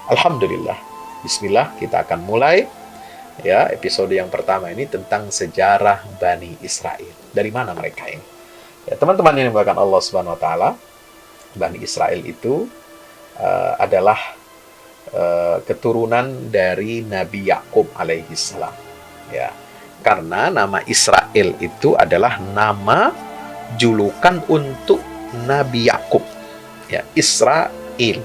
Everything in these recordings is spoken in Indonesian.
Alhamdulillah. Bismillah, kita akan mulai ya episode yang pertama ini tentang sejarah Bani Israel. Dari mana mereka ini? Ya, teman-teman yang dimuliakan Allah Subhanahu wa taala, Bani Israel itu adalah keturunan dari Nabi Yakub alaihi salam. Ya. Karena nama Israel itu adalah nama julukan untuk Nabi Yakub. Ya, Israel.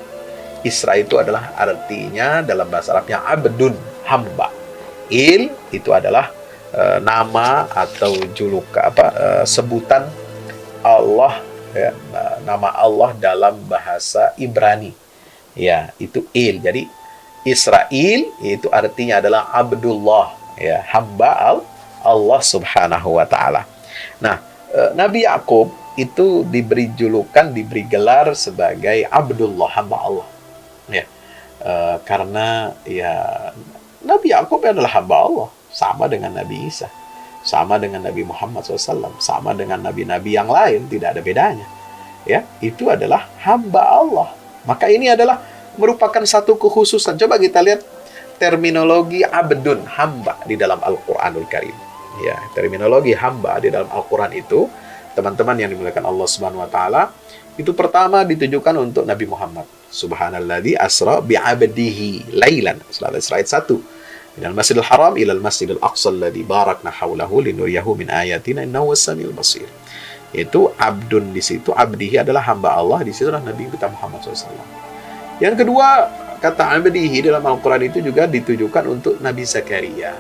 Isra itu adalah artinya dalam bahasa Arabnya abdun, hamba. Il itu adalah nama atau sebutan Allah, ya, nama Allah dalam bahasa Ibrani. Ya, itu il. Jadi Israel itu artinya adalah Abdullah, ya, hamba Allah Subhanahu wa taala. Nah, Nabi Yakub itu diberi julukan, diberi gelar sebagai Abdullah, hamba Allah. Ya, karena ya Nabi Yakub adalah hamba Allah, sama dengan Nabi Isa, sama dengan Nabi Muhammad SAW, sama dengan nabi-nabi yang lain, tidak ada bedanya. Ya, itu adalah hamba Allah. Maka ini adalah merupakan satu kekhususan. Coba kita lihat terminologi abdun, hamba di dalam Al-Quranul Karim. Ya, terminologi hamba di dalam Al-Quran itu, teman-teman yang dimuliakan Allah Subhanahu wa taala, itu pertama ditujukan untuk Nabi Muhammad. Subhanalladzi asra bi'abdihi lailan. Surah Al-Isra ayat 1. Minal Masjidil Haram ilal Masjidil Aqsa alladzi barakna haulahu linuriyahu min ayatina innahu was-samiul basir. Itu abdun di situ, abdihi adalah hamba Allah, di situ adalah Nabi kita Muhammad SAW. Yang kedua, kata abdihi dalam Al-Qur'an itu juga ditujukan untuk Nabi Zakaria.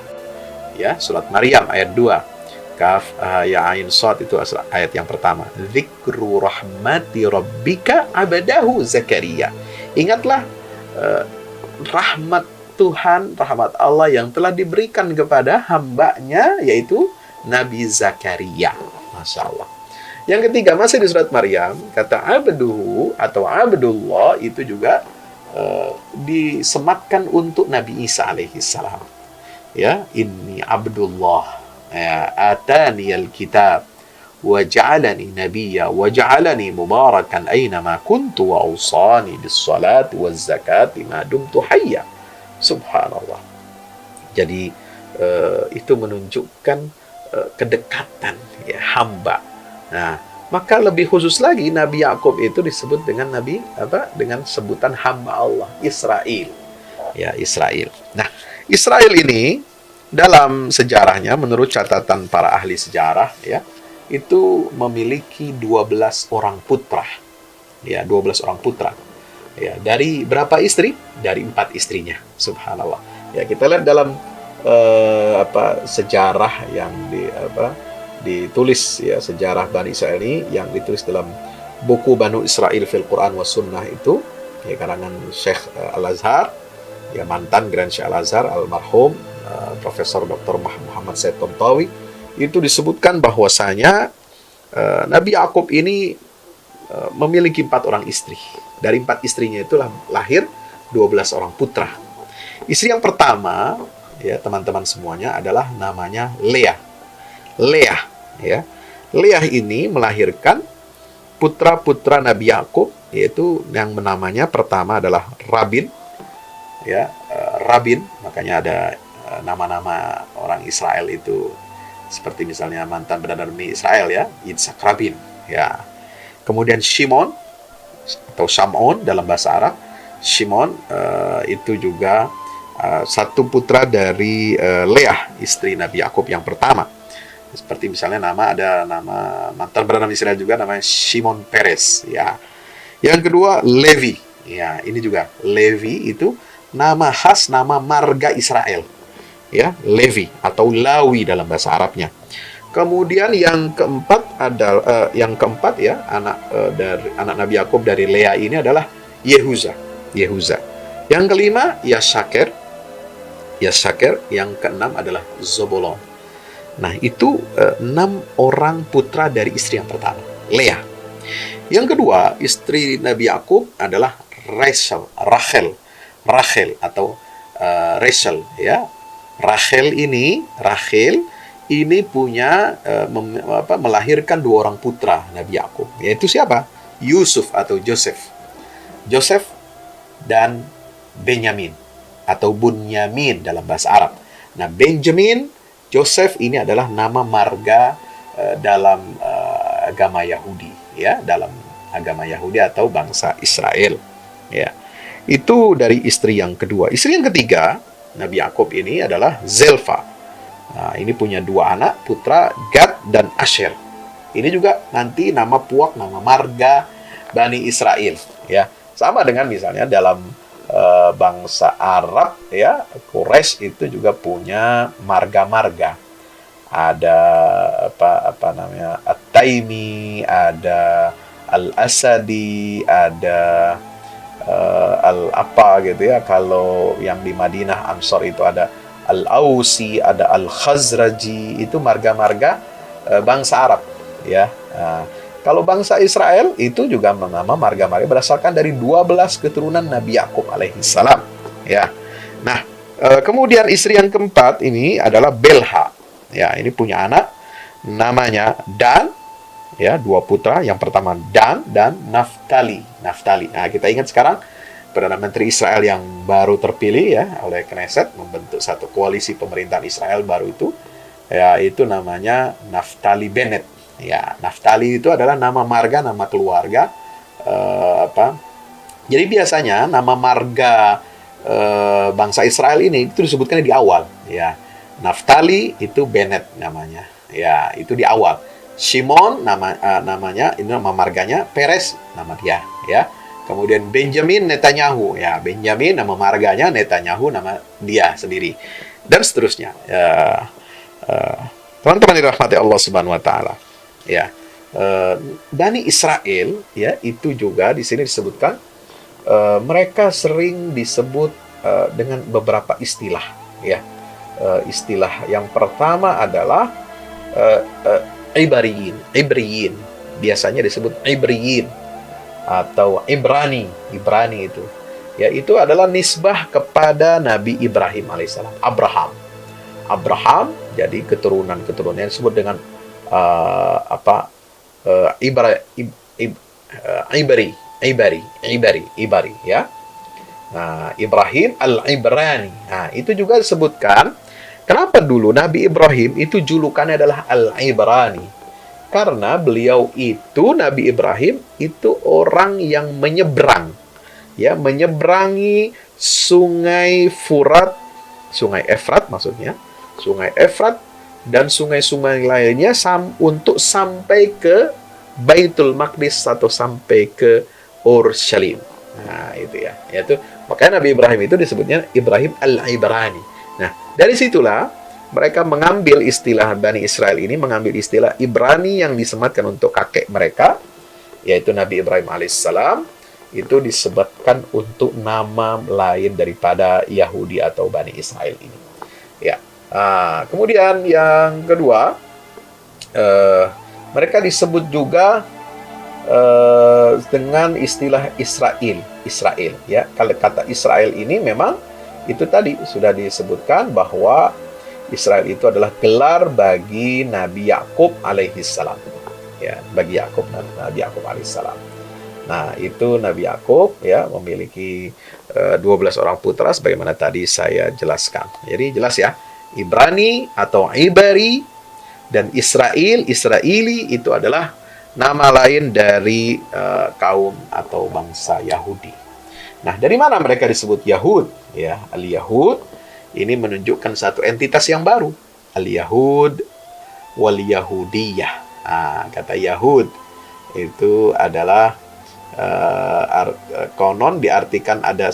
Ya, surat Maryam ayat 2. Kaf ya ain shad itu ayat yang pertama. Dzikru rahmati rabbika abadahu Zakaria. Ingatlah rahmat Tuhan, rahmat Allah yang telah diberikan kepada hambanya, yaitu Nabi Zakaria. Masya Allah. Yang ketiga, masih di surat Maryam, kata abduhu atau abdullah itu juga disematkan untuk Nabi Isa alaihi salam. Ya, inni abdullah. Ya, ataniyal kitab wa ja'alani nabiyya wa ja'alani mubarakan aynama kuntu wa awsani bis salati waz zakati ma dumtu hayya. Subhanallah. Jadi itu menunjukkan kedekatan ya, hamba. Nah, maka lebih khusus lagi Nabi Yakub itu disebut dengan dengan sebutan hamba Allah, Israel. Ya, Israel. Nah, Israel ini dalam sejarahnya, menurut catatan para ahli sejarah, ya, itu memiliki 12 orang putra. Ya, 12 orang putra. Ya, dari berapa istri? Dari 4 istrinya. Subhanallah. Ya, kita lihat dalam sejarah yang ditulis, ya, sejarah Bani Israel ini yang ditulis dalam buku Banu Israel fil Quran was Sunnah itu, ya, karangan Syekh Al-Azhar, ya, mantan Grand Syekh Al-Azhar almarhum Profesor Dr. Muhammad Said Tontawi, itu disebutkan bahwasanya Nabi Yakub ini memiliki 4 orang istri. Dari 4 istrinya itulah lahir 12 orang putra. Istri yang pertama, ya teman-teman semuanya, adalah namanya Leah. Leah, ya. Leah ini melahirkan putra-putra Nabi Yakub, yaitu yang namanya pertama adalah Rabin, ya, Rabin, makanya ada nama-nama orang Israel itu seperti misalnya mantan Perdana Menteri Israel, ya, Yitzhak Rabin, ya. Kemudian Shimon atau Shamon dalam bahasa Arab. Shimon itu juga satu putra dari Leah, istri Nabi Yakub yang pertama. Seperti misalnya ada nama mantan Perdana Menteri Israel juga, namanya Shimon Peres, ya. Yang kedua Levi, ya, ini juga Levi itu nama khas, nama marga Israel, ya, Levi atau Lawi dalam bahasa Arabnya. Kemudian yang keempat adalah ya, anak Nabi Yakub dari Leah ini adalah Yehuza. Yang kelima Yashaker. Yang keenam adalah Zobolon. Nah, itu 6 orang putra dari istri yang pertama, Leah. Yang kedua, istri Nabi Yakub adalah Rachel atau Rachel, ya. Rachel ini punya melahirkan 2 orang putra Nabi Yakub, yaitu siapa? Yusuf atau Joseph dan Benyamin atau Bunyamin dalam bahasa Arab. Nah, Benjamin, Joseph ini adalah nama marga dalam agama Yahudi, ya, dalam agama Yahudi atau bangsa Israel, ya. Itu dari istri yang kedua. Istri yang ketiga Nabi Yakub ini adalah Zelfa. Nah, ini punya dua anak, putra Gad dan Asher. Ini juga nanti nama puak, nama marga Bani Israel, ya. Sama dengan misalnya dalam bangsa Arab, ya, Quraisy itu juga punya marga-marga. Ada apa namanya? At-Taimi, ada Al-Asadi, ada Al-apa gitu ya. Kalau yang di Madinah Ansor itu ada Al-Ausi, ada Al-Khazraji, itu marga-marga bangsa Arab, ya. Nah, kalau bangsa Israel itu juga nama marga-marga berdasarkan dari 12 keturunan Nabi Yakub alaihi salam, ya. Nah, kemudian istri yang keempat ini adalah Belha. Ya, ini punya anak namanya Dan, ya, dua putra. Yang pertama Dan dan Naftali. Nah, kita ingat sekarang Perdana Menteri Israel yang baru terpilih, ya, oleh Knesset, membentuk satu koalisi pemerintahan Israel baru itu, ya, itu namanya Naftali Bennett. Ya, Naftali itu adalah nama marga, nama keluarga. Jadi biasanya nama marga bangsa Israel ini itu disebutkan di awal, ya. Naftali itu Bennett namanya, ya, itu di awal. Shimon namanya, ini nama marganya. Peres nama dia, ya. Kemudian Benjamin Netanyahu, ya, Benjamin nama marganya, Netanyahu nama dia sendiri, dan seterusnya. Ya, teman-teman dirahmati Allah Subhanahu Wa Taala, ya. Bani Israel, ya, itu juga di sini disebutkan mereka sering disebut dengan beberapa istilah, ya. Istilah yang pertama adalah Ibriyin, biasanya disebut Ibriyin atau Ibrani itu, ya, itu adalah nisbah kepada Nabi Ibrahim alaihissalam, Abraham, jadi keturunan yang disebut dengan Ibari, ya. Nah, Ibrahim al-Ibrani. Nah, itu juga disebutkan. Kenapa dulu Nabi Ibrahim itu julukannya adalah Al-Ibrani? Karena beliau itu, Nabi Ibrahim itu orang yang menyeberang, ya, menyeberangi sungai Furat, sungai Efrat maksudnya, sungai Efrat dan sungai-sungai lainnya untuk sampai ke Baitul Maqdis atau sampai ke Urshalim. Nah, itu ya. Yaitu makanya Nabi Ibrahim itu disebutnya Ibrahim Al-Ibrani. Nah, dari situlah mereka mengambil istilah Bani Israel ini, mengambil istilah Ibrani yang disematkan untuk kakek mereka, yaitu Nabi Ibrahim alaihissalam, itu disebutkan untuk nama lain daripada Yahudi atau Bani Israel ini. Ya. Kemudian yang kedua, mereka disebut juga dengan istilah Israel, ya. Kalau kata Israel ini memang itu tadi sudah disebutkan bahwa Israel itu adalah gelar bagi Nabi Yakub alaihissalam, ya, bagi Nabi Yakub alaihissalam. Nah, itu Nabi Yakub, ya, memiliki 12 orang putra sebagaimana tadi saya jelaskan. Jadi jelas ya, Ibrani atau Ibari dan Israeli itu adalah nama lain dari kaum atau bangsa Yahudi. Nah, dari mana mereka disebut Yahud? Ya, Al-Yahud ini menunjukkan satu entitas yang baru. Al-Yahud wal Yahudiyah. Kata Yahud itu adalah konon diartikan ada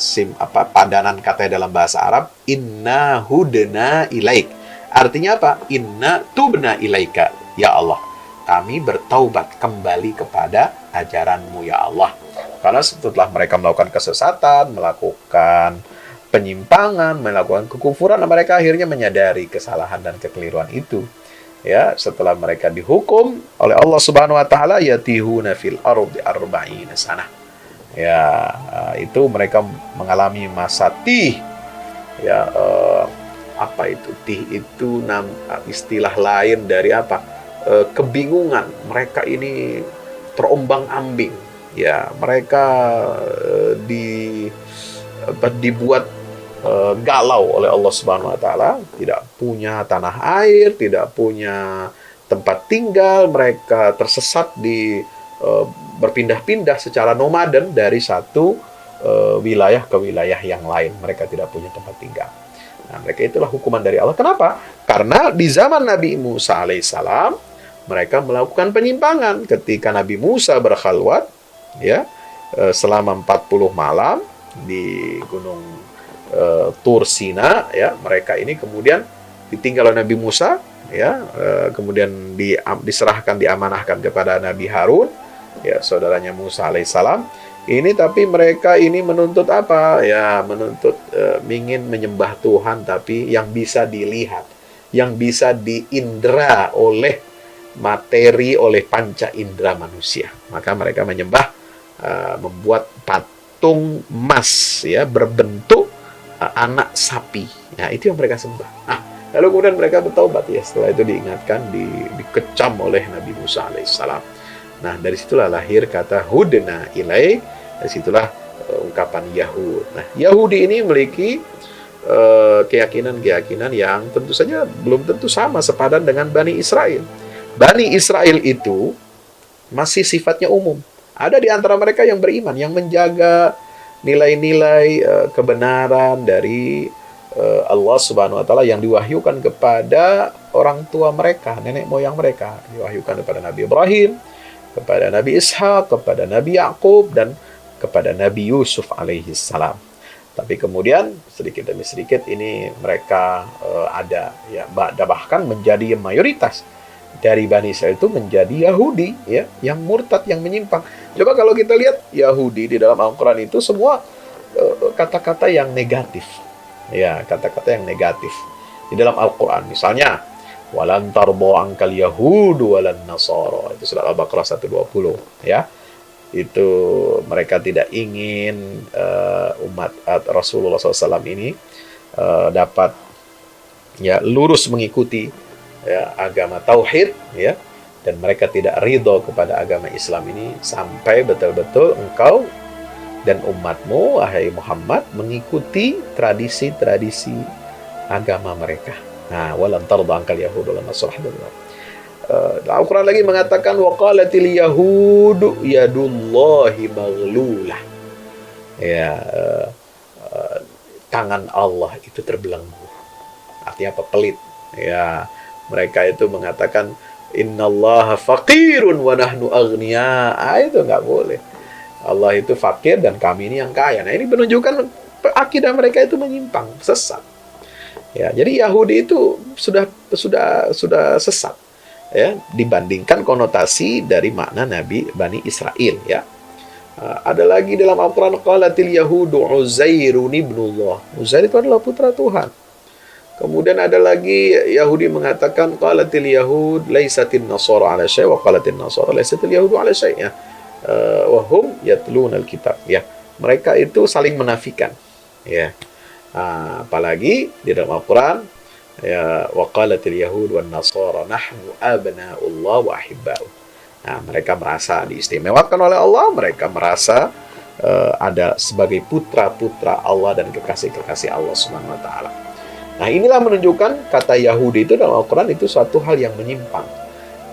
padanan kata dalam bahasa Arab, inna hudna ilaik. Artinya apa? Inna tubna ilaika, ya Allah, kami bertaubat kembali kepada ajaranmu, ya Allah. Karena setelah mereka melakukan kesesatan, melakukan penyimpangan, melakukan kekufuran, mereka akhirnya menyadari kesalahan dan kekeliruan itu. Ya, setelah mereka dihukum oleh Allah Subhanahu wa taala, yatihuna fil ardi arba'ina sanah. Ya, itu mereka mengalami masa tih. Ya, apa itu tih? Itu istilah lain dari apa? Kebingungan. Mereka ini terombang-ambing. Ya, mereka dibuat galau oleh Allah Subhanahu wa taala, tidak punya tanah air, tidak punya tempat tinggal, mereka tersesat di berpindah-pindah secara nomaden dari satu wilayah ke wilayah yang lain. Mereka tidak punya tempat tinggal. Nah, mereka itulah hukuman dari Allah. Kenapa? Karena di zaman Nabi Musa alaihissalam mereka melakukan penyimpangan. Ketika Nabi Musa berkhalwat, ya, selama 40 malam di gunung Tur Sina, ya, mereka ini kemudian ditinggal oleh Nabi Musa, ya, kemudian diserahkan, diamanahkan kepada Nabi Harun, ya, saudaranya Musa alaihissalam. Ini tapi mereka ini menuntut apa? Ya, menuntut ingin menyembah Tuhan tapi yang bisa dilihat, yang bisa diindra oleh materi, oleh panca indera manusia. Maka mereka menyembah, membuat patung emas, ya, berbentuk anak sapi. Nah, itu yang mereka sembah. Nah, lalu kemudian mereka bertaubat, ya. Setelah itu diingatkan, dikecam oleh Nabi Musa alaihissalam. Nah, dari situlah lahir kata hudna ilai. Dari situlah ungkapan Yahud. Nah, Yahudi ini memiliki keyakinan-keyakinan yang tentu saja belum tentu sama sepadan dengan Bani Israel. Bani Israel itu masih sifatnya umum. Ada di antara mereka yang beriman, yang menjaga nilai-nilai kebenaran dari Allah Subhanahu wa taala yang diwahyukan kepada orang tua mereka, nenek moyang mereka, diwahyukan kepada Nabi Ibrahim, kepada Nabi Ishak, kepada Nabi Yakub, dan kepada Nabi Yusuf alaihi salam. Tapi kemudian sedikit demi sedikit ini mereka ada, ya, bahkan menjadi mayoritas dari Bani Israel itu menjadi Yahudi, ya, yang murtad, yang menyimpang. Coba kalau kita lihat Yahudi di dalam Al-Quran itu semua kata-kata yang negatif, ya, kata-kata yang negatif di dalam Al-Quran. Misalnya, walan tarbo angkal Yahudu walan Nasara, itu surat Al-Baqarah 120, ya. Itu mereka tidak ingin umat Rasulullah SAW ini dapat, ya, lurus mengikuti, ya, agama tauhid, ya, dan mereka tidak ridho kepada agama Islam ini sampai betul-betul engkau dan umatmu, wahai Muhammad, mengikuti tradisi-tradisi agama mereka. Nah, walan tarda angkal Yahud walan Nasrah. Al-Quran lagi mengatakan waqalatil yahudu yadullahi maghlulah. Ya, tangan Allah itu terbelenggu. Artinya apa? Pelit. Ya, mereka itu mengatakan innallaha faqirun wa nahnu aghnia. Itu nggak boleh. Allah itu fakir dan kami ini yang kaya. Nah, ini menunjukkan akidah mereka itu menyimpang, sesat. Ya, jadi Yahudi itu sudah sesat, ya, dibandingkan konotasi dari makna Nabi Bani Israel, ya. Ada lagi dalam Al-Quran qalatil yahudu Uzairun ibnullah. Uzair itu adalah putra Tuhan. Kemudian ada lagi Yahudi mengatakan qalatil yahud laisatin nasara ala syai' wa qalatil nasara laisatil yahudu ala syai', ya. Wa hum yatlunal kitab, ya. Mereka itu saling menafikan, ya. Apalagi di dalam Al-Quran, ya, wa qalatil yahud wan nasara nahnu abna'ullah wa ahibba'u. Nah, mereka merasa diistimewakan oleh Allah, mereka merasa ada sebagai putra-putra Allah dan kekasih-kekasih Allah Subhanahu wa taala. Nah, inilah menunjukkan kata Yahudi itu dalam Al-Quran itu suatu hal yang menyimpang,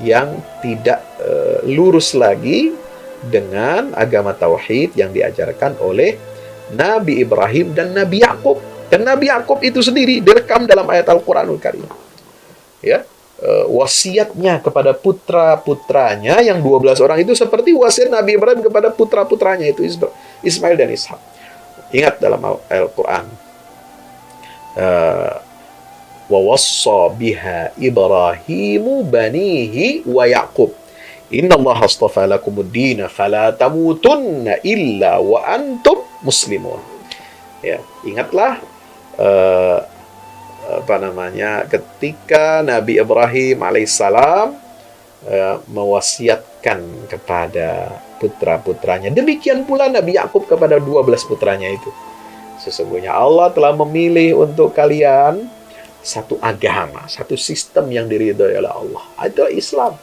yang tidak lurus lagi dengan agama tauhid yang diajarkan oleh Nabi Ibrahim dan Nabi Yakub. Dan Nabi Yakub itu sendiri direkam dalam ayat Al-Quranul Karim, ya, wasiatnya kepada putra-putranya yang 12 orang itu seperti wasiat Nabi Ibrahim kepada putra-putranya itu Ismail dan Ishak. Ingat dalam Al-Quran, wa wassa biha Ibrahimu banihi wa Yaqub innallaha astafa lakumud dina fala tamutunna illa wa antum muslimun. Ya, ingatlah ketika Nabi Ibrahim alaihissalam mewasiatkan kepada putra-putranya. Demikian pula Nabi Yakub kepada 12 putranya itu. Sesungguhnya Allah telah memilih untuk kalian satu agama, satu sistem yang diridhoi oleh Allah. Itu Islam.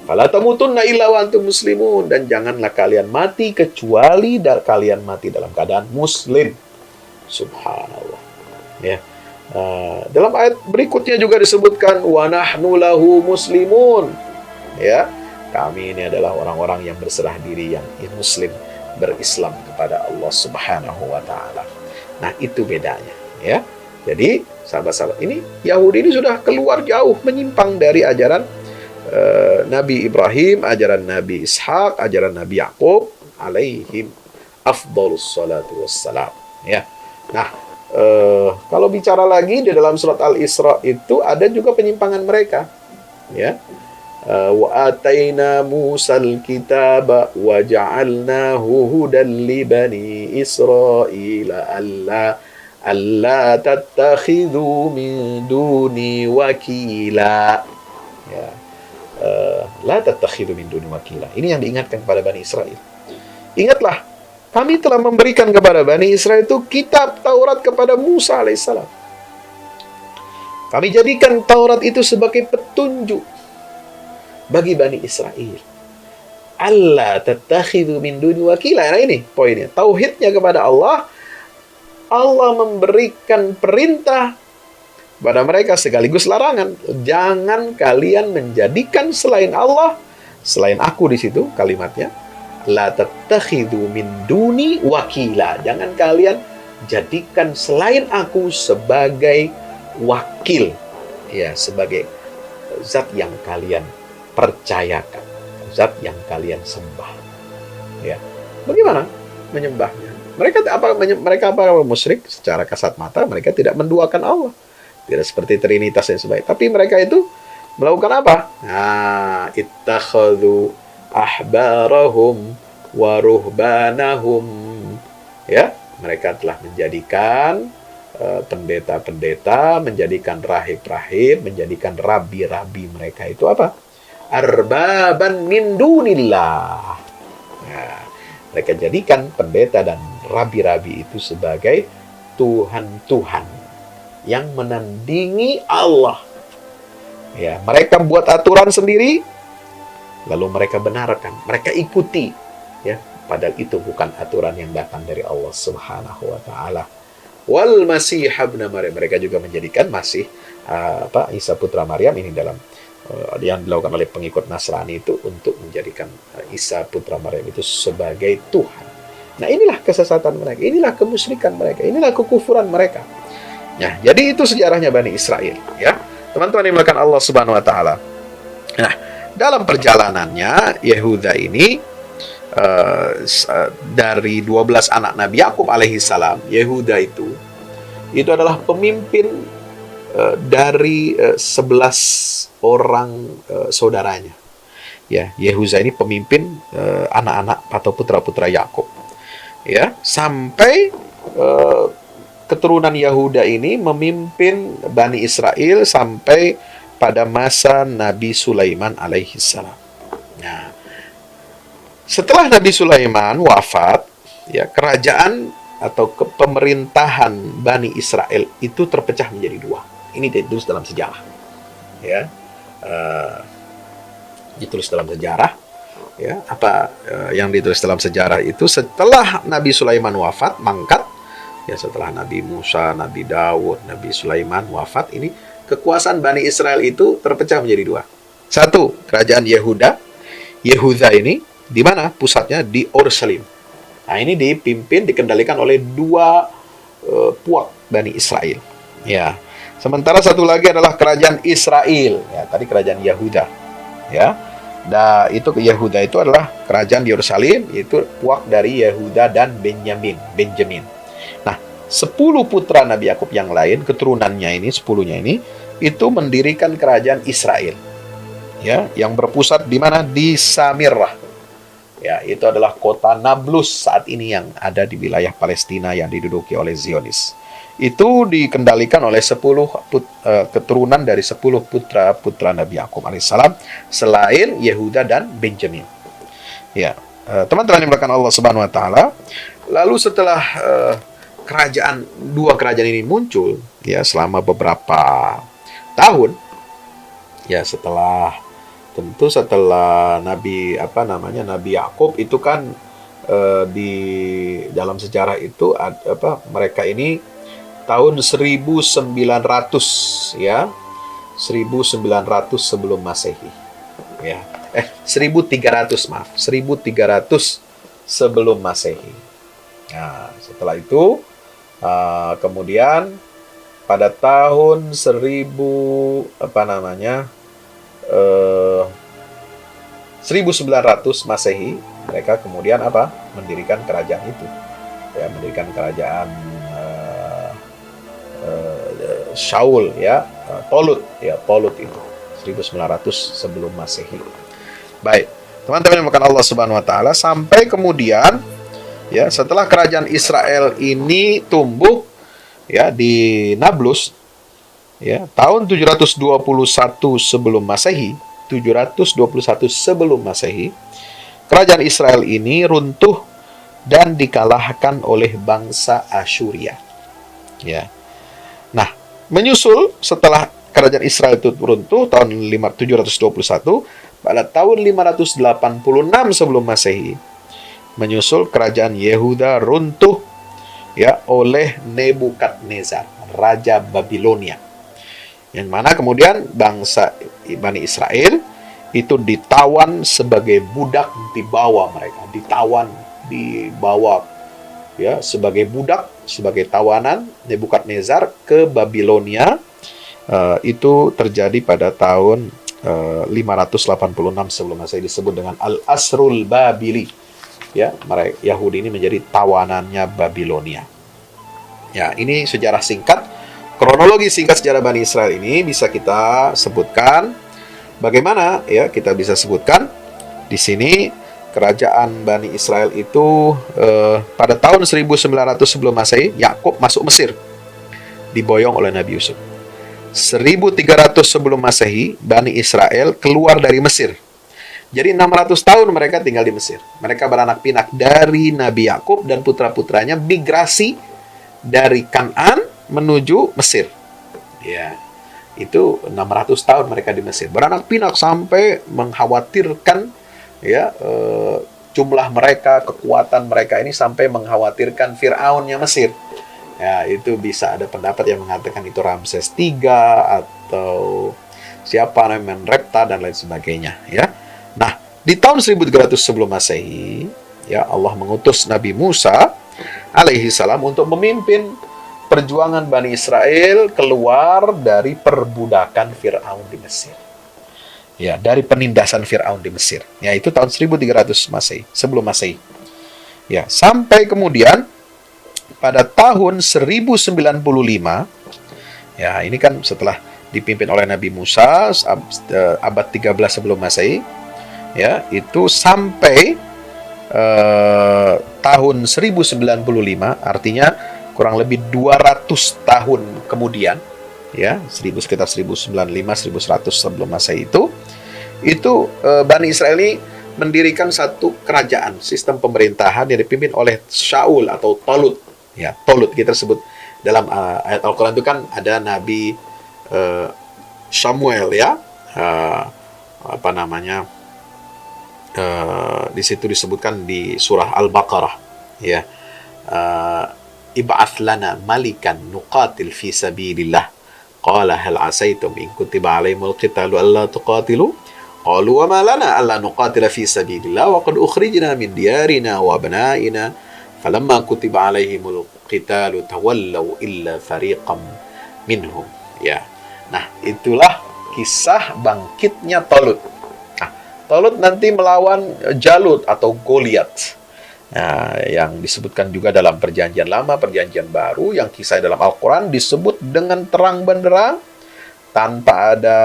Fala tamutunna illa wa antum muslimun, dan janganlah kalian mati kecuali kalian mati dalam keadaan muslim. Subhanallah. Ya. Dalam ayat berikutnya juga disebutkan wa nahnu lahu muslimun. Ya. Kami ini adalah orang-orang yang berserah diri, yang muslim, berislam kepada Allah Subhanahu wa taala. Nah, itu bedanya, ya. Jadi, sahabat-sahabat, ini Yahudi ini sudah keluar jauh, menyimpang dari ajaran Nabi Ibrahim, ajaran Nabi Ishak, ajaran Nabi Yakub alaihim afdhalus salatu wassalam, ya. Nah, kalau bicara lagi di dalam surat Al-Isra itu ada juga penyimpangan mereka, ya. Wa ataina Musal kitaba wa ja'alnahu hudan li bani Israila alla tattakhidhu min duni wakila. Ya. La tattakhidhu min duni wakila. Ini yang diingatkan kepada Bani Israel. Ingatlah, kami telah memberikan kepada Bani Israel itu kitab Taurat kepada Musa alaihissalam. Kami jadikan Taurat itu sebagai petunjuk bagi Bani Israel. Allah tattakhidhu min duni wakila. Nah, ini poinnya. Tauhidnya kepada Allah. Allah memberikan perintah pada mereka sekaligus larangan. Jangan kalian menjadikan selain Allah, selain aku di situ kalimatnya. La tattakhidhu min duni wakila. Jangan kalian jadikan selain aku sebagai wakil. Ya, sebagai zat yang kalian percayakan, zat yang kalian sembah. Ya. Bagaimana menyembahnya? Mereka apa musyrik secara kasat mata, mereka tidak menduakan Allah. Tidak seperti Trinitas yang sebaik. Tapi mereka itu melakukan apa? Nah, ittakhadhu ahbarahum wa ruhbanahum. Ya, mereka telah menjadikan pendeta-pendeta, menjadikan rahib-rahib, menjadikan rabi-rabi mereka itu apa? Arbaban min dunillah. Nah, mereka jadikan pendeta dan rabi-rabi itu sebagai Tuhan-Tuhan yang menandingi Allah. Ya, mereka buat aturan sendiri, lalu mereka benarkan, mereka ikuti. Ya, padahal itu bukan aturan yang datang dari Allah Subhanahu wa taala. Wal Masih ibn Maryam, mereka juga menjadikan Masih Isa putra Maryam ini dalam yang dilakukan oleh pengikut Nasrani itu untuk menjadikan Isa putra Maryam itu sebagai Tuhan. Nah, inilah kesesatan mereka, inilah kemusyrikan mereka, inilah kekufuran mereka. Nah, jadi itu sejarahnya Bani Israel, ya. Teman-teman yang dimuliakan Allah Subhanahu wa taala. Nah, dalam perjalanannya Yehuda ini dari 12 anak Nabi Yakub alaihi salam, Yehuda itu adalah pemimpin dari 11 orang saudaranya. Ya, Yehuda ini pemimpin anak-anak atau putra-putra Yakub. Ya, sampai keturunan Yehuda ini memimpin Bani Israel sampai pada masa Nabi Sulaiman alaihi salam. Nah, setelah Nabi Sulaiman wafat, ya, kerajaan atau pemerintahan Bani Israel itu terpecah menjadi dua. Ini ditulis dalam sejarah. Ya, ditulis dalam sejarah. Ya, yang ditulis dalam sejarah itu setelah Nabi Sulaiman wafat, mangkat. Ya, setelah Nabi Musa, Nabi Daud, Nabi Sulaiman wafat, ini kekuasaan Bani Israel itu terpecah menjadi dua. Satu, kerajaan Yehuda. Yehuda ini di mana pusatnya? Di Yerusalem. Nah, ini dikendalikan oleh dua puak Bani Israel. Ya. Sementara satu lagi adalah kerajaan Israel. Ya, tadi kerajaan Yehuda. Ya. Nah, itu Yehuda itu adalah kerajaan di Yerusalem, itu puak dari Yehuda dan Benyamin. Nah, 10 putra Nabi Yakub yang lain, keturunannya ini, 10-nya ini, itu mendirikan kerajaan Israel. Ya, yang berpusat di mana? Di Samirah. Ya, itu adalah kota Nablus saat ini yang ada di wilayah Palestina yang diduduki oleh Zionis. Itu dikendalikan oleh 10 keturunan dari 10 putra Nabi Yakub alaihissalam selain Yehuda dan Benjamin. Ya, teman-teman yang dimuliakan Allah Subhanahu wa taala, lalu setelah dua kerajaan ini muncul, ya, selama beberapa tahun, ya, setelah Nabi Yakub itu kan di dalam sejarah itu mereka ini tahun 1900 ya. 1900 sebelum Masehi. Ya. 1300 maaf. 1300 sebelum Masehi. Nah, setelah itu kemudian pada tahun 1900 Masehi mereka kemudian mendirikan kerajaan itu. Ya, mendirikan kerajaan Shaul ya, Tolut itu 1900 sebelum Masehi. Baik, teman-teman yang makan Allah Subhanahu wa taala, sampai kemudian ya setelah kerajaan Israel ini tumbuh ya di Nablus ya tahun 721 sebelum Masehi, 721 sebelum Masehi, kerajaan Israel ini runtuh dan dikalahkan oleh bangsa Asyuria. Ya. Nah, menyusul setelah kerajaan Israel itu runtuh tahun 721, pada tahun 586 sebelum Masehi, menyusul kerajaan Yehuda runtuh ya oleh Nebukadnezar, raja Babilonia. Yang mana kemudian bangsa Bani Israel itu ditawan sebagai budak, dibawa ya sebagai budak, sebagai tawanan Nebukadnezar ke Babilonia. Itu terjadi pada tahun 586 sebelum Masehi, disebut dengan Al-Asrul Babili. Ya, mereka Yahudi ini menjadi tawanannya Babilonia. Ya, ini sejarah singkat, kronologi singkat sejarah Bani Israel ini bisa kita sebutkan. Bagaimana ya kita bisa sebutkan di sini kerajaan Bani Israel itu pada tahun 1900 sebelum Masehi, Yakub masuk Mesir, diboyong oleh Nabi Yusuf. 1300 sebelum Masehi, Bani Israel keluar dari Mesir. Jadi 600 tahun mereka tinggal di Mesir. Mereka beranak pinak dari Nabi Yakub dan putra-putranya migrasi dari Kan'an menuju Mesir. Ya, itu 600 tahun mereka di Mesir. Beranak pinak sampai mengkhawatirkan ya jumlah mereka, kekuatan mereka ini sampai mengkhawatirkan Fir'aunnya Mesir. Ya, itu bisa ada pendapat yang mengatakan itu Ramses III atau siapa namanya Menrepta dan lain sebagainya ya. Nah, di tahun 1300 sebelum Masehi, ya Allah mengutus Nabi Musa alaihi salam untuk memimpin perjuangan Bani Israel keluar dari perbudakan Fir'aun di Mesir. Ya, dari penindasan Fir'aun di Mesir. Ya, itu tahun 1300 Masehi, sebelum Masehi. Ya, sampai kemudian pada tahun 1095, ya ini kan setelah dipimpin oleh Nabi Musa abad 13 sebelum Masehi, ya itu sampai tahun 1095, artinya kurang lebih 200 tahun kemudian, ya sekitar 1095 1100 sebelum Masehi itu Bani Israel ini mendirikan satu kerajaan, sistem pemerintahan yang dipimpin oleh Shaul atau Tolut. Ya, Tolut kita sebut dalam ayat Al-Quran itu kan ada Nabi Samuel ya, di situ disebutkan di surah Al-Baqarah ya, ib'ats lana malikan nuqatil fi sabilillah qala hal asaitum in kutiba alaihimul qitalu alla tuqatilu qalu wa ma lana alla nuqatila fi sabilillah wa qad ukhrijna min diyarina wa abnaina falamma kutiba alaihimul qitalu tawallaw illa fariqam minhum. Ya. Nah, itulah kisah bangkitnya Tolut. Nah, Tolut nanti melawan Jalut atau Goliat. Nah, yang disebutkan juga dalam Perjanjian Lama, Perjanjian Baru, yang kisah dalam Al-Quran disebut dengan terang benderang tanpa ada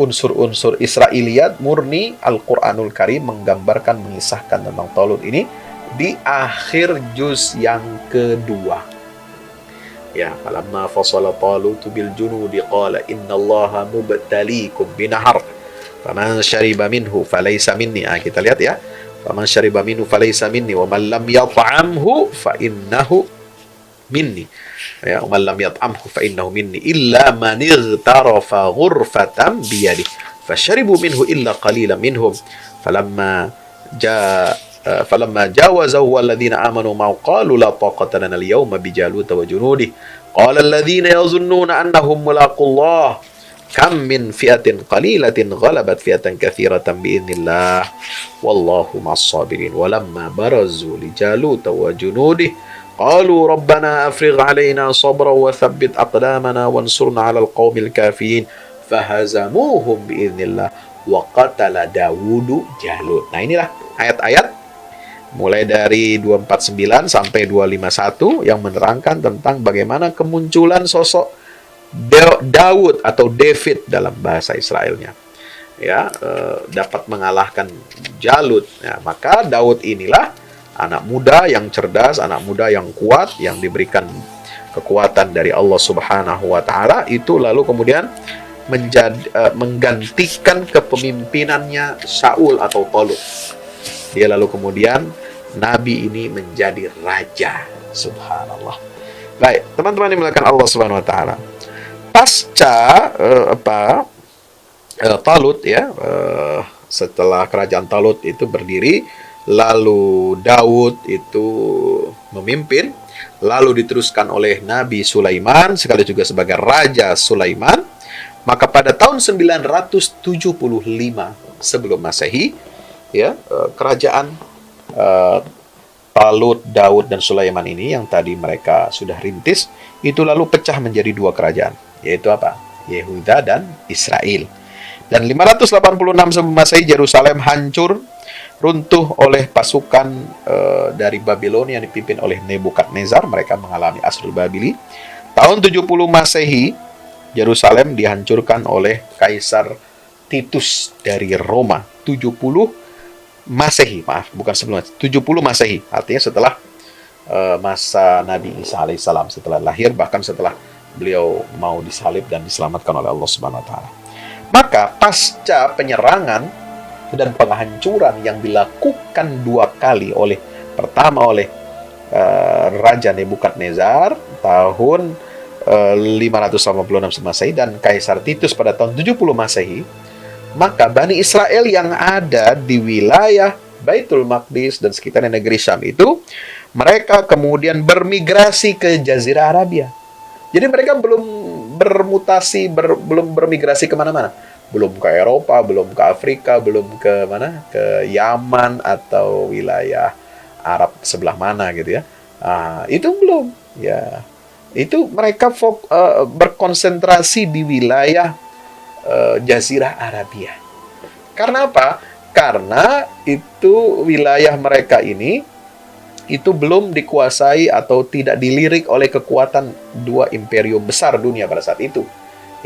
unsur-unsur Israiliyat, murni Al-Quranul Karim menggambarkan, mengisahkan tentang Tolut ini di akhir juz yang kedua. Ya, falamma fasala Talutu bil junudi qala innallaha mubtaliikum binahar faman syariba minhu falaysa minni. Kita lihat ya. Faman syariba minhu falaysa minni wa man lam yat'amhu fa innahu minni. Ya, man lam yat'amhu fa innahu minni illa man ightarafa ghurfatan biyadihi fasharibu minhu illa qalilan minhum falamma ja falamma jawazahu walladzina amanu ma qalu la taqata lana al-yawma bi Jalut wa junudi qala alladzina yazunnuna annahum mulaqullah kam min fi'atin qalilatin ghalabat fi'atan katsiratan bi'idznillah wallahu ma'as-sabirin walamma barazu li Jalut wa junudi qalu rabbana afrigh 'alaina sabran wa thabbit aqdamana wansurna 'alal qaumil kafirin fahazamuhum bi'idznillah wa qatala Dawudu Jalut. Nah, inilah ayat-ayat mulai dari 249 sampai 251 yang menerangkan tentang bagaimana kemunculan sosok Daud atau David dalam bahasa Israelnya, ya, dapat mengalahkan Jalut. Ya, maka Daud inilah anak muda yang cerdas, anak muda yang kuat, yang diberikan kekuatan dari Allah Subhanahu wa Ta'ala, itu lalu kemudian menggantikan kepemimpinannya Saul atau Talut. Dia lalu kemudian Nabi ini menjadi raja. Subhanallah. Baik, teman-teman yang dimuliakan Allah Subhanahu wa Ta'ala. Pasca Talut, ya, setelah kerajaan Talut itu berdiri, lalu Daud itu memimpin, lalu diteruskan oleh Nabi Sulaiman, sekali juga sebagai Raja Sulaiman. Maka pada tahun 975 sebelum Masehi, ya, kerajaan Talut, Daud, dan Sulaiman ini yang tadi mereka sudah rintis, itu lalu pecah menjadi dua kerajaan, yaitu apa? Yehuda dan Israel. Dan 586 sebelum Masehi, Yerusalem hancur, runtuh oleh pasukan dari Babilonia yang dipimpin oleh Nebukadnezar. Mereka mengalami Asrul Babili. Tahun 70 Masehi, Yerusalem dihancurkan oleh Kaisar Titus dari Roma. 70 Masehi, maaf, bukan sebelum 70 Masehi, artinya setelah masa Nabi Isa alaihissalam, setelah lahir, bahkan setelah beliau mau disalib dan diselamatkan oleh Allah Subhanahu wa Ta'ala. Maka pasca penyerangan dan penghancuran yang dilakukan dua kali, pertama oleh Raja Nebukadnezar tahun 586 Masehi dan Kaisar Titus pada tahun 70 Masehi, maka Bani Israel yang ada di wilayah Baitul Maqdis dan sekitarnya negeri Syam itu, mereka kemudian bermigrasi ke Jazirah Arabia. Jadi mereka belum bermutasi, belum bermigrasi kemana-mana. Belum ke Eropa, belum ke Afrika, belum ke mana? Ke Yaman atau wilayah Arab sebelah mana gitu ya. Itu belum. Ya, itu mereka berkonsentrasi di wilayah Jazirah Arabia. Karena apa? Karena itu wilayah mereka ini itu belum dikuasai atau tidak dilirik oleh kekuatan dua imperium besar dunia pada saat itu,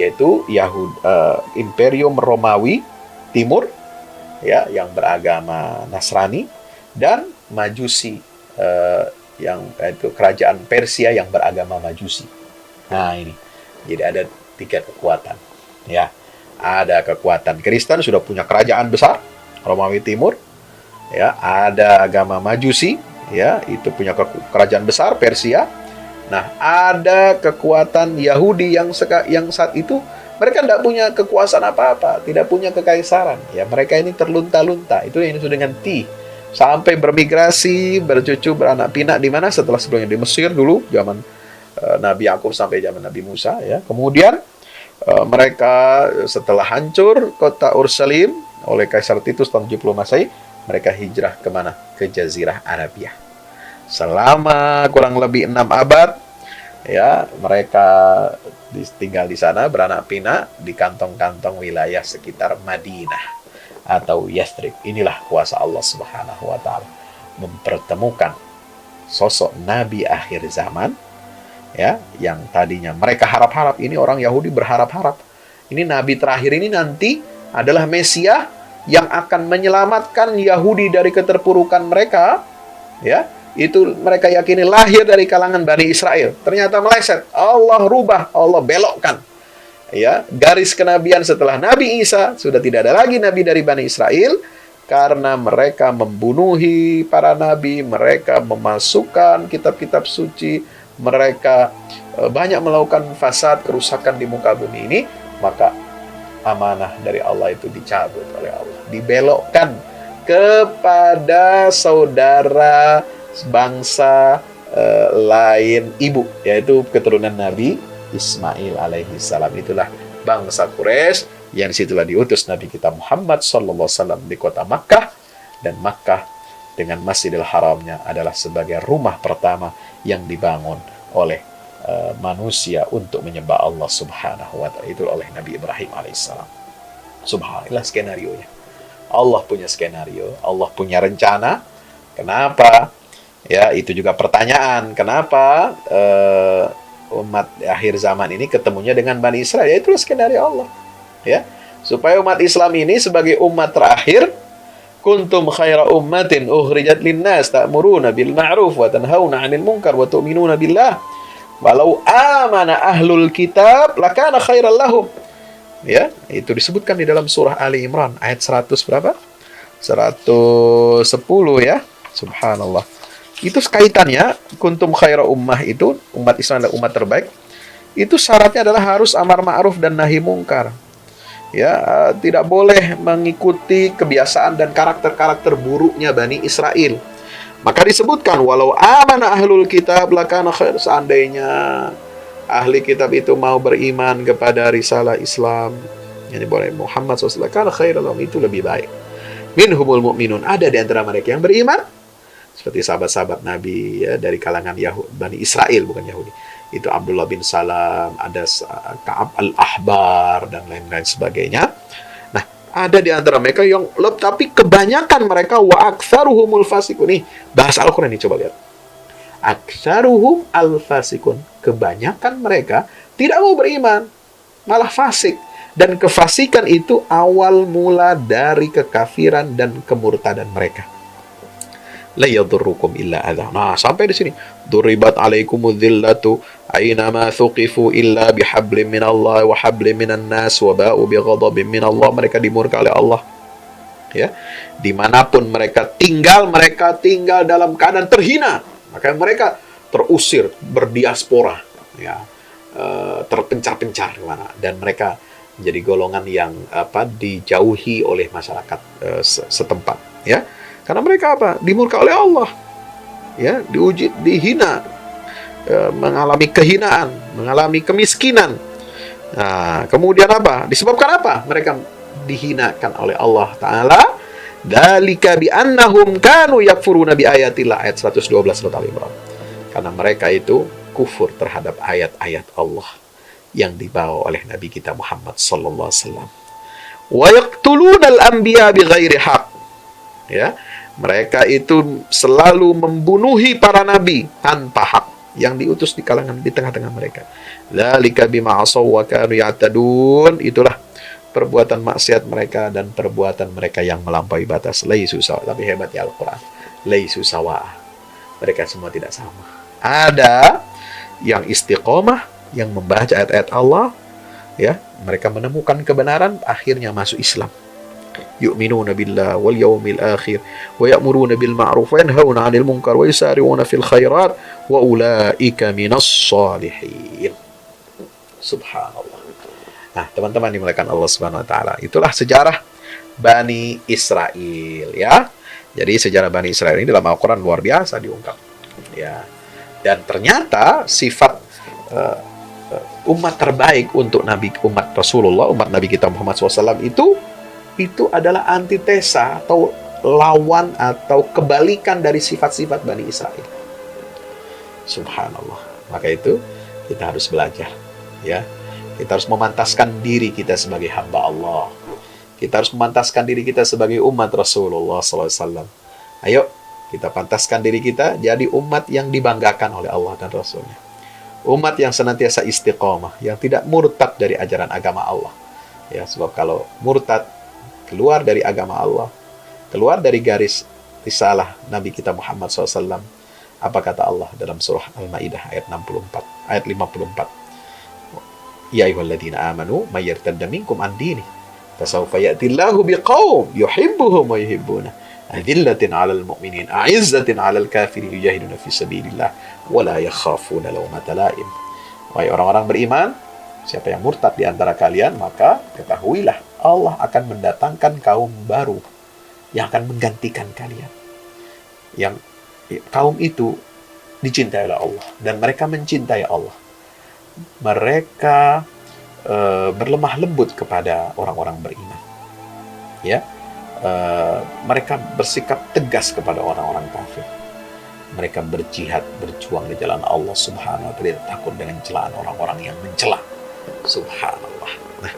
yaitu Imperium Romawi Timur, ya, yang beragama Nasrani, dan Majusi, yang itu kerajaan Persia yang beragama Majusi. Nah, ini jadi ada tiga kekuatan, ya. Ada kekuatan Kristen, sudah punya kerajaan besar, Romawi Timur, ya. Ada agama Majusi, ya, itu punya kerajaan besar, Persia. Nah, ada kekuatan Yahudi yang saat itu mereka tidak punya kekuasaan apa-apa, tidak punya kekaisaran. Ya, mereka ini terlunta-lunta. Itu yang disebut dengan sampai bermigrasi, bercucu, beranak pinak di mana? Setelah sebelumnya di Mesir dulu, zaman Nabi Yakub sampai zaman Nabi Musa, ya. Kemudian mereka setelah hancur kota Ursalim oleh Kaisar Titus tahun 70 Masehi, mereka hijrah kemana? Ke Jazirah Arabia. Selama kurang lebih 6 abad, ya, mereka tinggal di sana, beranak pinak di kantong-kantong wilayah sekitar Madinah atau Yathrib. Inilah kuasa Allah Subhanahu wa Ta'ala mempertemukan sosok Nabi akhir zaman, ya, yang tadinya mereka harap-harap, ini orang Yahudi berharap-harap ini Nabi terakhir ini nanti adalah Mesias yang akan menyelamatkan Yahudi dari keterpurukan mereka, ya. Itu mereka yakini lahir dari kalangan Bani Israel. Ternyata meleset. Allah rubah, Allah belokkan, ya, garis kenabian setelah Nabi Isa. Sudah tidak ada lagi nabi dari Bani Israel karena mereka membunuhi para nabi, mereka memasukkan kitab-kitab suci, mereka banyak melakukan fasad, kerusakan di muka bumi ini. Maka amanah dari Allah itu dicabut oleh Allah, dibelokkan kepada saudara bangsa lain ibu, yaitu keturunan Nabi Ismail alaihi salam. Itulah bangsa Quraisy yang disitulah diutus Nabi kita Muhammad sallallahu alaihi wasallam di kota Makkah, dan Makkah dengan Masjidil Haramnya adalah sebagai rumah pertama yang dibangun oleh manusia untuk menyembah Allah Subhanahu wa taala, itu oleh Nabi Ibrahim alaihissalam. Subhanallah skenarionya. Allah punya skenario, Allah punya rencana. Kenapa? Ya, itu juga pertanyaan. Kenapa umat akhir zaman ini ketemunya dengan Bani Israel? Ya, itulah skenario Allah. Ya, supaya umat Islam ini sebagai umat terakhir, kuntum khaira ummatin ukhrijat linnas ta'muruna bil ma'ruf wa tanhauna 'anil munkar wa tu'minuna billah walau amana ahlul kitab lakana khairal lahum. Ya, itu disebutkan di dalam surah Ali Imran ayat 100 berapa? 110 ya. Subhanallah. Itu kaitannya kuntum khaira ummah, itu umat Islam adalah umat terbaik. Itu syaratnya adalah harus amar ma'ruf dan nahi mungkar. Ya, tidak boleh mengikuti kebiasaan dan karakter-karakter buruknya Bani Israel. Maka disebutkan walau amana ahlul kitab lakana khair, seandainya ahli kitab itu mau beriman kepada risalah Islam, yani boleh Muhammad SAW, kana khairal lahum, itu lebih baik. Minhumul mu'minun, ada di antara mereka yang beriman, seperti sahabat-sahabat Nabi ya, dari kalangan Bani Israel, bukan Yahudi. Itu Abdullah bin Salam, ada Ka'ab al-Ahbar, dan lain-lain sebagainya. Nah, ada di antara mereka yang tapi kebanyakan mereka wa aktsaruhumul fasiqun. Nih, bahasa Al-Qur'an ini coba lihat. Aktsaruhum al-fasiqun. Kebanyakan mereka tidak mau beriman, malah fasik. Dan kefasikan itu awal mula dari kekafiran dan kemurtadan mereka. La yadurrukum illa adha. Nah, sampai di sini. Duribat alaikumudz dzillatu aina ma thuqifu illa bihablim minallah wa hablim minan nas wa ba'u bighadabin minallah. Mereka dimurka oleh Allah. Ya. Dimanapun mereka tinggal dalam keadaan terhina. Maka mereka terusir, berdiaspora, ya, terpencar-pencar kemana, dan mereka menjadi golongan yang dijauhi oleh masyarakat setempat, ya. Karena mereka dimurka oleh Allah, ya, diuji, dihina, mengalami kehinaan, mengalami kemiskinan. Nah, kemudian disebabkan apa? Mereka dihinakan oleh Allah Ta'ala. Dzalika bi annahum kanu yakfuruna bi ayatillah, ayat 112 surat Al-Imran. Karena mereka itu kufur terhadap ayat-ayat Allah yang dibawa oleh Nabi kita Muhammad sallallahu alaihi wasallam. Wa yaqtuluna al-anbiya bighairi haqq. Ya, mereka itu selalu membunuhi para nabi tanpa hak yang diutus di tengah-tengah mereka. Dzalika bima asaw wa kanu ya'tadun. Itulah perbuatan maksiat mereka dan perbuatan mereka yang melampaui batas. Laisu sawa. Tapi hebatnya Al-Quran, laisu sawa, mereka semua tidak sama. Ada yang istiqomah, yang membaca ayat-ayat Allah, ya, mereka menemukan kebenaran, akhirnya masuk Islam. Yu'minuna billah wal yawmil akhir wa ya'muruna bil ma'ruf wa yanhauna 'anil munkar wa yusari'una fil khairat wa ulaika minas shalihin. Subhanallah. Nah, teman-teman dimuliakan Allah Subhanahu wa taala. Itulah sejarah Bani Israel, ya. Jadi sejarah Bani Israel ini dalam Al-Qur'an luar biasa diungkap. Ya. Dan ternyata sifat umat terbaik untuk umat Rasulullah, umat Nabi kita Muhammad SAW itu adalah antitesa atau lawan atau kebalikan dari sifat-sifat Bani Israel. Subhanallah. Maka itu kita harus belajar, ya. Kita harus memantaskan diri kita sebagai hamba Allah. Kita harus memantaskan diri kita sebagai umat Rasulullah SAW. Ayo, kita pantaskan diri kita jadi umat yang dibanggakan oleh Allah dan Rasulnya. Umat yang senantiasa istiqomah, yang tidak murtad dari ajaran agama Allah. Ya, sebab kalau murtad, keluar dari agama Allah, keluar dari garis risalah Nabi kita Muhammad SAW. Apa kata Allah dalam surah Al-Maidah ayat 64, ayat 54? Ya ayyuhalladzina amanu may yartadda minkum an dini fasawfa ya'tillahu biqaum yuhibbuhum wa yuhibbuna adillatin 'alal mu'minin a'izzatin 'alal kafirin yujahiduna fi sabilillah wa la yakhafuna lawmata la'im. Wahai orang-orang beriman, siapa yang murtad di antara kalian, maka ketahuilah Allah akan mendatangkan kaum baru yang akan menggantikan kalian. Yang kaum itu dicintai oleh Allah dan mereka mencintai Allah. Mereka berlemah lembut kepada orang-orang beriman. Ya, mereka bersikap tegas kepada orang-orang kafir. Mereka berjihad, berjuang di jalan Allah Subhanahu wa taala, tidak takut dengan celaan orang-orang yang mencela. Subhanallah. Nah,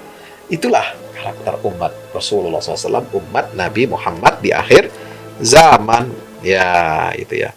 itulah karakter umat Rasulullah SAW, umat Nabi Muhammad di akhir zaman. Ya, itu ya.